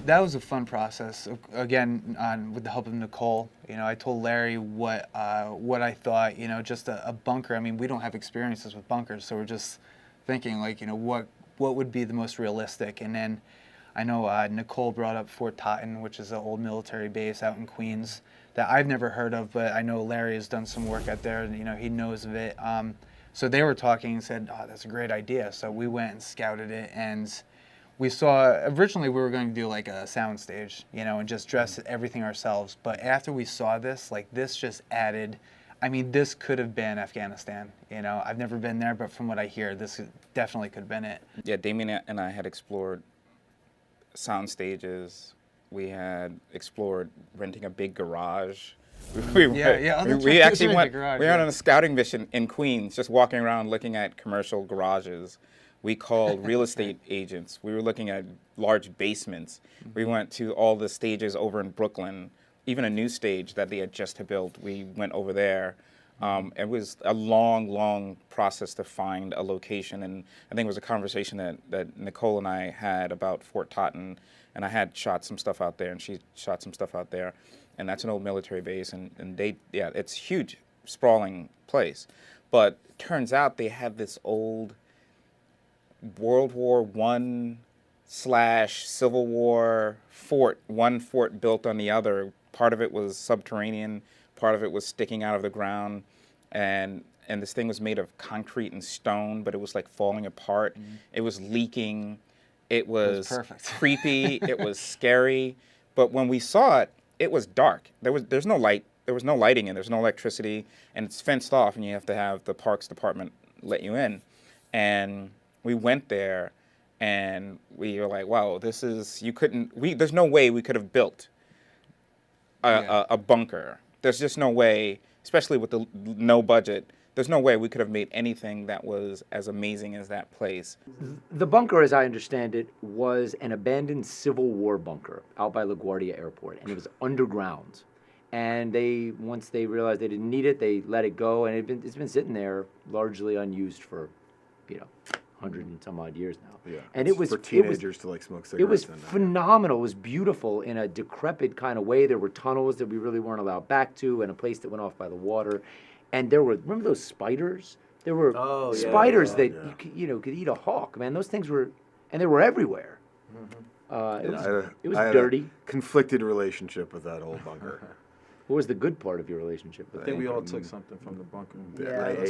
that was a fun process. Again, with the help of Nicole, I told Larry what I thought. Just a bunker. I mean, we don't have experiences with bunkers, so we're just thinking like, what would be the most realistic. And then I know Nicole brought up Fort Totten, which is an old military base out in Queens that I've never heard of, but I know Larry has done some work out there. And, he knows of it. So they were talking and said, "Oh, that's a great idea." So we went and scouted it, and we saw, originally we were going to do like a sound stage, and just dress everything ourselves. But after we saw this, like this just added, I mean, this could have been Afghanistan. I've never been there, but from what I hear, this definitely could have been it. Yeah, Damien and I had explored sound stages. We had explored renting a big garage. We actually went. We were on a scouting mission in Queens, just walking around looking at commercial garages. We called real estate agents. We were looking at large basements. We went to all the stages over in Brooklyn, even a new stage that they had just built. We went over there. It was a long, long process to find a location, and I think it was a conversation that Nicole and I had about Fort Totten, and I had shot some stuff out there, and she shot some stuff out there, and that's an old military base, and it's huge, sprawling place, but turns out they have this old World War I / Civil War fort, one fort built on the other. Part of it was subterranean, part of it was sticking out of the ground, and this thing was made of concrete and stone, but it was like falling apart. It was leaking. It was perfect. Creepy. It was scary. But when we saw it, it was dark. There's no light. There was no lighting in. There's no electricity, and it's fenced off, and you have to have the parks department let you in. And we went there, and we were like, wow, this is, there's no way we could have built a bunker. There's just no way, especially with the no budget, there's no way we could have made anything that was as amazing as that place. The bunker, as I understand it, was an abandoned Civil War bunker out by LaGuardia Airport, and it was underground. And once they realized they didn't need it, they let it go, and it's been sitting there largely unused for, 100 and some odd years now. Yeah, and it was for teenagers to like smoke cigarettes. It was phenomenal. It was beautiful in a decrepit kind of way. There were tunnels that we really weren't allowed back to, and a place that went off by the water. And remember those spiders? There were spiders that you could eat a hawk. Man, those things were, and they were everywhere. It was dirty. I had a conflicted relationship with that old bunker. What was the good part of your relationship with I think we all took something from the bunker. Yeah,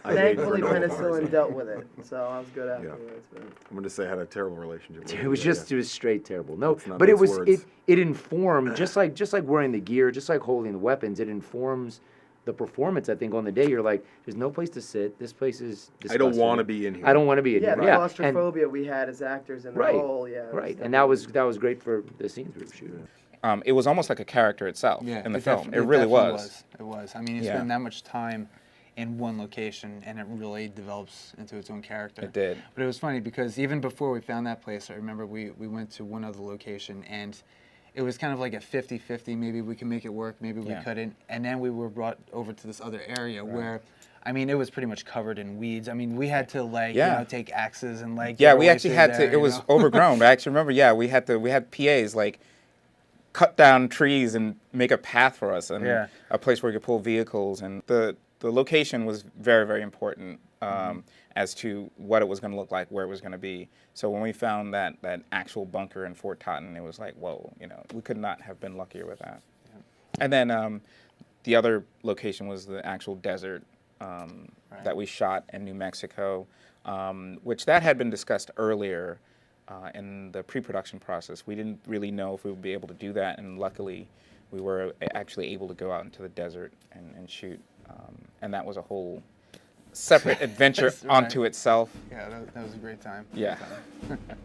I thankfully penicillin dealt with it, so I was good afterwards. But I'm going to say I had a terrible relationship with it. It was straight terrible. No, It's not but those words. it informed, just like wearing the gear, just like holding the weapons, it informs the performance. I think on the day you're like, there's no place to sit. This place is disgusting. I don't want to be in here. I don't want to be in yeah, here. the claustrophobia we had as actors in the role, Right, and that was great for the scenes we were shooting. It was almost like a character itself in the film. It really definitely was. It was. I mean, you spend that much time in one location, and it really develops into its own character. It did. But it was funny because even before we found that place, I remember we went to one other location, and it was kind of like a 50-50. Maybe we can make it work, maybe we couldn't. And then we were brought over to this other area where, I mean, it was pretty much covered in weeds. I mean, we had to take axes and we actually had to. It was overgrown. I actually remember. We had PAs cut down trees and make a path for us, and a place where we could pull vehicles. And the location was very, very important as to what it was going to look like, where it was going to be. So when we found that actual bunker in Fort Totten, it was like, whoa, we could not have been luckier with that. Yeah. And then the other location was the actual desert that we shot in New Mexico, which that had been discussed earlier in the pre-production process. We didn't really know if we would be able to do that, and luckily we were actually able to go out into the desert and shoot. And that was a whole separate adventure onto itself. Yeah, that was a great time. Yeah. Great time.